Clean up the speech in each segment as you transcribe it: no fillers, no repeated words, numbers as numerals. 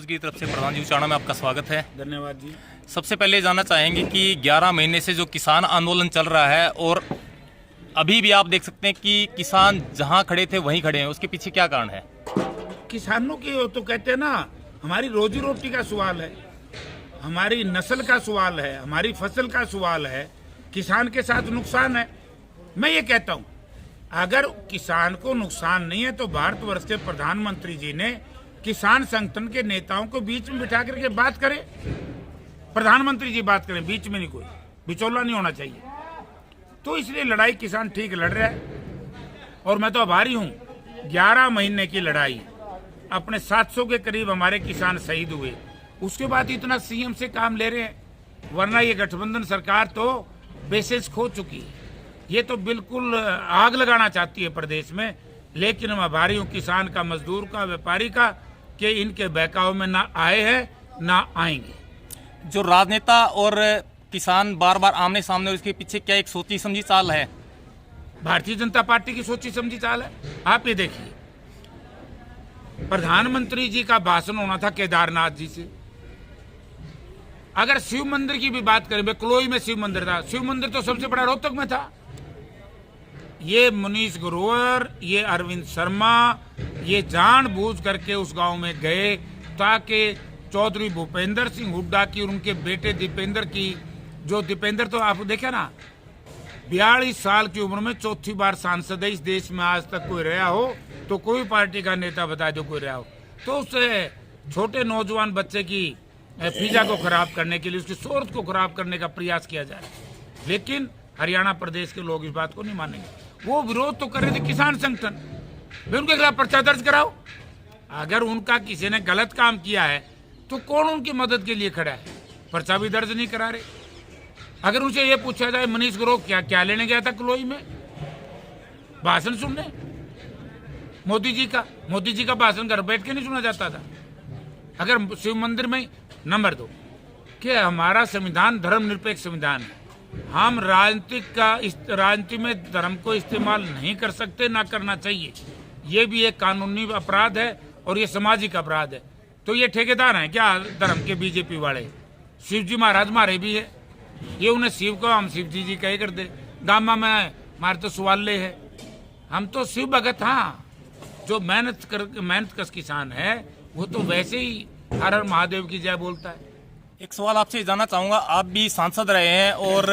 की तरफ से प्रधान जी उचाणा में आपका स्वागत है। धन्यवाद जी। सबसे पहले जानना चाहेंगे कि 11 महीने से जो किसान आंदोलन चल रहा है और अभी भी आप देख सकते हैं कि किसान जहां खड़े थे वहीं खड़े हैं, उसके पीछे क्या कारण है? किसानों की तो कहते हैं ना, हमारी रोजी रोटी का सवाल है, हमारी नस्ल का सवाल है, हमारी फसल का सवाल है। किसान के साथ नुकसान है। मैं ये कहता हूँ, अगर किसान को नुकसान नहीं है तो भारतवर्ष के प्रधानमंत्री जी ने किसान संगठन के नेताओं को बीच में बिठा करके बात करें। प्रधानमंत्री जी बात करें, बीच में नहीं, कोई बिचौला नहीं होना चाहिए। तो इसलिए लड़ाई किसान ठीक लड़ रहा है और मैं तो आभारी हूँ। 11 महीने की लड़ाई, अपने 700 के करीब हमारे किसान शहीद हुए, उसके बाद इतना सीएम से काम ले रहे हैं। वरना ये गठबंधन सरकार तो बेसिस खो चुकी है। ये तो बिल्कुल आग लगाना चाहती है प्रदेश में। लेकिन मैं आभारी हूँ किसान का, मजदूर का, व्यापारी का, कि इनके बहकाव में ना आए हैं ना आएंगे। जो राजनेता और किसान बार बार आमने सामने, उसके पीछे क्या एक सोची समझी चाल है? भारतीय जनता पार्टी की सोची समझी चाल है। आप ये देखिए, प्रधानमंत्री जी का भाषण होना था केदारनाथ जी से। अगर शिव मंदिर की भी बात करें, कलोई में शिव मंदिर था, शिव मंदिर तो सबसे बड़ा रोहतक में था। ये मनीष ग्रोवर, ये अरविंद शर्मा, ये जानबूझ करके उस गांव में गए ताकि चौधरी भूपेंद्र सिंह हुड्डा की और उनके बेटे दीपेंद्र की, जो दीपेंद्र तो आप देखे ना, 42 साल की उम्र में चौथी बार सांसद है। इस देश में आज तक कोई रहा हो तो कोई पार्टी का नेता बता दो कोई रहा हो, तो उस छोटे नौजवान बच्चे की फिजा को खराब करने के लिए, उसकी शोहरत को खराब करने का प्रयास किया जाए। लेकिन हरियाणा प्रदेश के लोग इस बात को नहीं मानेंगे। वो विरोध तो कर रहे थे किसान संगठन, वे उनके खिलाफ पर्चा दर्ज कराओ। अगर उनका किसी ने गलत काम किया है तो कौन उनकी मदद के लिए खड़ा है? पर्चा भी दर्ज नहीं करा रहे। अगर उनसे ये पूछा जाए, मनीष ग्रोवर क्या लेने गया था कलोई में? भाषण सुनने मोदी जी का भाषण घर बैठ के नहीं सुना जाता था? अगर शिव मंदिर में, नंबर 2 कि हमारा संविधान धर्मनिरपेक्ष संविधान है। हम राजनीति में धर्म को इस्तेमाल नहीं कर सकते, ना करना चाहिए। ये भी एक कानूनी अपराध है और ये सामाजिक अपराध है। तो ये ठेकेदार हैं क्या धर्म के? बीजेपी वाले शिव जी महाराज मारे भी है। ये उन्हें शिव को हम शिव जी कहे कर दे। गामा में मारे तो सवाले है। हम तो शिव भगत, हाँ, जो मेहनत कश किसान है वो तो वैसे ही हर हर महादेव की जय बोलता है। एक सवाल आपसे जानना चाहूंगा, आप भी सांसद रहे हैं और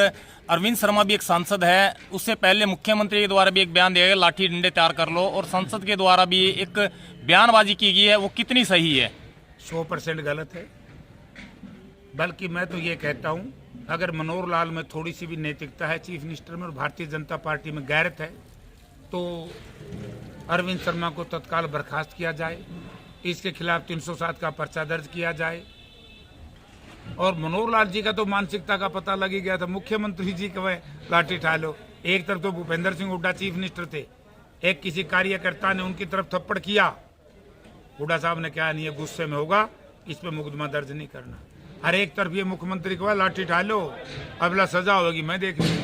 अरविंद शर्मा भी एक सांसद है। उससे पहले मुख्यमंत्री के द्वारा भी एक बयान दिया गया, लाठी डंडे तैयार कर लो, और संसद के द्वारा भी एक बयानबाजी की गई है, वो कितनी सही है? 100% गलत है। बल्कि मैं तो ये कहता हूँ, अगर मनोहर लाल में थोड़ी सी भी नैतिकता है, चीफ मिनिस्टर में और भारतीय जनता पार्टी में गैरत है, तो अरविंद शर्मा को तत्काल बर्खास्त किया जाए, इसके खिलाफ 307 का पर्चा दर्ज किया जाए। और मनोहर लाल जी का तो मानसिकता का पता लग ही गया था। मुख्यमंत्री जी का लाठी ठा लो। एक तरफ तो भूपेंद्र सिंह हुड्डा चीफ मिनिस्टर थे, एक किसी कार्यकर्ता ने उनकी तरफ थप्पड़ किया, हुड्डा साहब ने कहा नहीं, ये गुस्से में होगा, इस पे मुकदमा दर्ज नहीं करना। हर एक तरफ ये मुख्यमंत्री को लाठी ठा लो, अगला सजा होगी मैं देख लूँ,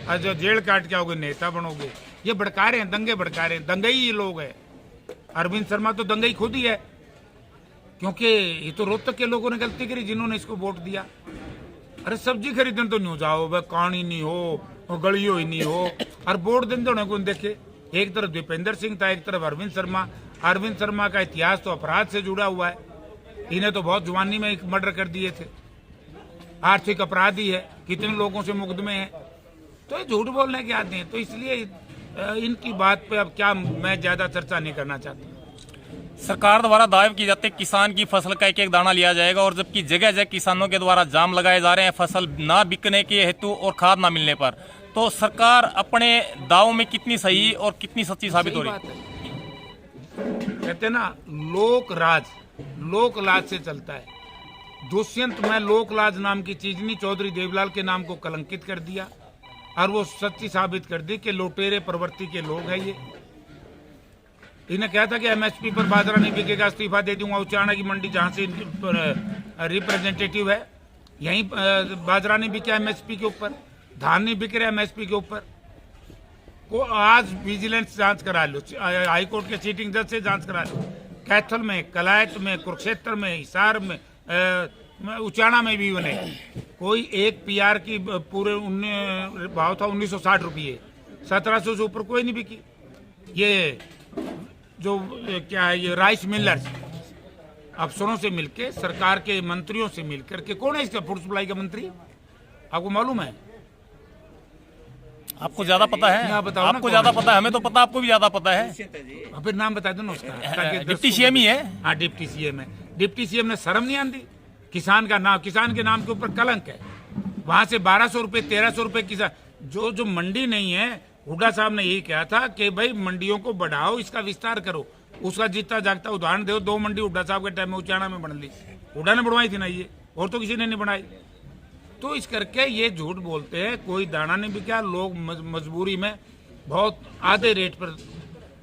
और जो जेल काट के आओगे नेता बनोगे। ये भड़का रहे हैं, दंगे भड़का रहे हैं, दंगई ये लोग हैं। अरविंद शर्मा तो दंगई खुद ही है, क्योंकि ये तो रोहतक के लोगों ने गलती करी जिन्होंने इसको वोट दिया। अरे सब्जी खरीदने तो नहीं जाओ, वह कहानी नहीं हो, गलियों ही नहीं हो, और वोट देने तो कौन देखे। एक तरफ दीपेंद्र सिंह था, एक तरफ अरविंद शर्मा। अरविंद शर्मा का इतिहास तो अपराध से जुड़ा हुआ है। इन्हें तो बहुत जवानी में मर्डर कर दिए थे, आर्थिक अपराधी है, कितने लोगों से मुकदमे हैं। तो ये झूठ बोलने के आदमी हैं। तो इसलिए इनकी बात पे अब क्या मैं ज्यादा चर्चा नहीं करना चाहता। सरकार द्वारा दावे किए जाते किसान की फसल का एक एक दाना लिया जाएगा, और जबकि जगह जगह किसानों के द्वारा जाम लगाए जा रहे हैं फसल ना बिकने के हेतु और खाद ना मिलने पर। तो सरकार अपने दावों में कितनी सही और कितनी सच्ची साबित हो रही है? कहते ना, लोक लाज से चलता है। दुष्यंत में लोक लाज नाम की चीज नहीं, चौधरी देवलाल के नाम को कलंकित कर दिया और वो सच्ची साबित कर दी कि लुटेरे प्रवृत्ति के लोग हैं ये। इन्हें कहा था कि एमएसपी पर बाजरा नहीं बिकेगा, इस्तीफा दे दूंगा। उचाणा की मंडी जहां से रिप्रेजेंटेटिव है, यहीं बाजरा नहीं बिका एमएसपी के ऊपर, धान नहीं बिक रहा एमएसपी के ऊपर। को आज विजिलेंस जांच करा लो, हाईकोर्ट के सीटिंग जज से जांच करा लो। कैथल में, कलायत में, कुरुक्षेत्र में, हिसार में, उचाना में भी बने। कोई एक पीआर की पूरे भाव था 1960 रुपये, 1700 से ऊपर कोई नहीं बिकी। ये जो क्या है, ये राइस मिलर्स अफसरों से मिलके, सरकार के मंत्रियों से मिलकर के, कौन है इसका फूड सप्लाई का मंत्री, आपको मालूम है? आपको ज्यादा पता है? आप बताओ ना आपको कौन ज्यादा है? पता है, हमें तो पता, आपको भी ज्यादा पता है। फिर नाम बता दो ना उसका, ताकि डिप्टी सीएम ही है। हाँ, डिप्टी सीएम है। डिप्टी सीएम ने शर्म नहीं आती? किसान का नाम, किसान के नाम के ऊपर कलंक है। वहां से 1200 रुपए, 1300 रुपए किसान, जो मंडी नहीं है, हुड्डा साहब ने यही कहा था कि भाई मंडियों को बढ़ाओ, इसका विस्तार करो। उसका जीता जागता उदाहरण दो। 2 मंडी हुड्डा साहब के टाइम में उचाना में बन ली, हुड्डा ने बढ़वाई थी ना ये, और तो किसी ने नहीं बढ़ाई। तो इस करके ये झूठ बोलते हैं, कोई दाना नहीं बिका। लोग मजबूरी में बहुत आधे रेट पर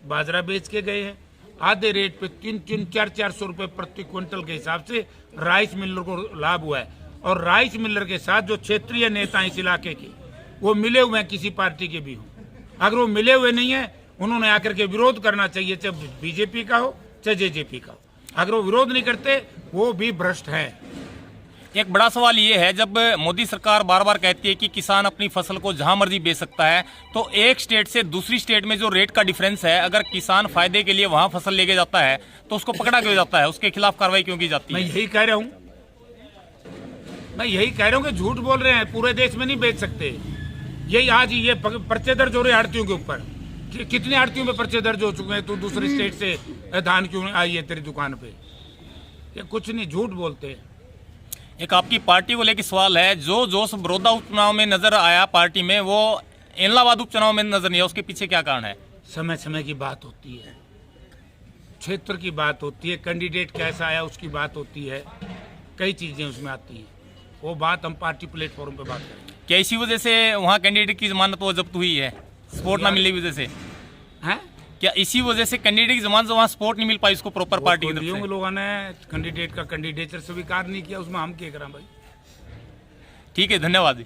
बाजरा बेच के गए हैं, आधे रेट पे 300-400 रुपए प्रति क्विंटल के हिसाब से राइस मिलर को लाभ हुआ है। और राइस मिलर के साथ जो क्षेत्रीय नेता इस इलाके के, वो मिले हुए हैं, किसी पार्टी के भी हो। अगर वो मिले हुए नहीं है, उन्होंने आकर के विरोध करना चाहिए, चाहे बीजेपी का हो चाहे जेजेपी का हो। अगर वो विरोध नहीं करते, वो भी भ्रष्ट है। एक बड़ा सवाल ये है, जब मोदी सरकार बार बार कहती है कि किसान अपनी फसल को जहां मर्जी बेच सकता है, तो एक स्टेट से दूसरी स्टेट में जो रेट का डिफरेंस है, अगर किसान फायदे के लिए वहां फसल लेके जाता है तो उसको पकड़ा क्यों जाता है, उसके खिलाफ कार्रवाई क्यों की जाती मैं है? यही कह रहा हूँ, कि झूठ बोल रहे हैं, पूरे देश में नहीं बेच सकते। यही आज ये पर्चे दर्ज हो रहे हैं आड़तियों के ऊपर। कितने आड़तियों में पर्चे दर्ज हो चुके हैं? तू दूसरी स्टेट से धान क्यों आई है तेरी दुकान पे? ये कुछ नहीं, झूठ बोलते हैं। एक आपकी पार्टी को लेकर सवाल है, जो जोश बड़ौदा उपचुनाव में नजर आया पार्टी में, वो इलाहाबाद उपचुनाव में नजर नहीं आया, उसके पीछे क्या कारण है? समय समय की बात होती है, क्षेत्र की बात होती है, कैंडिडेट कैसा आया उसकी बात होती है, कई चीजें उसमें आती हैं। वो बात हम पार्टी प्लेटफॉर्म पे बात करेंगे। क्या इसी वजह से वहाँ कैंडिडेट की जमानत वो जब्त हुई है, सपोर्ट ना मिलने की वजह से? हैं? क्या इसी वजह से कैंडिडेट की जमानत वहाँ सपोर्ट नहीं मिल पाई उसको प्रॉपर पार्टी की तरफ से? लोगों ने कैंडिडेट का कैंडिडेचर स्वीकार नहीं किया, उसमें हम क्या करें भाई? ठीक है, धन्यवाद।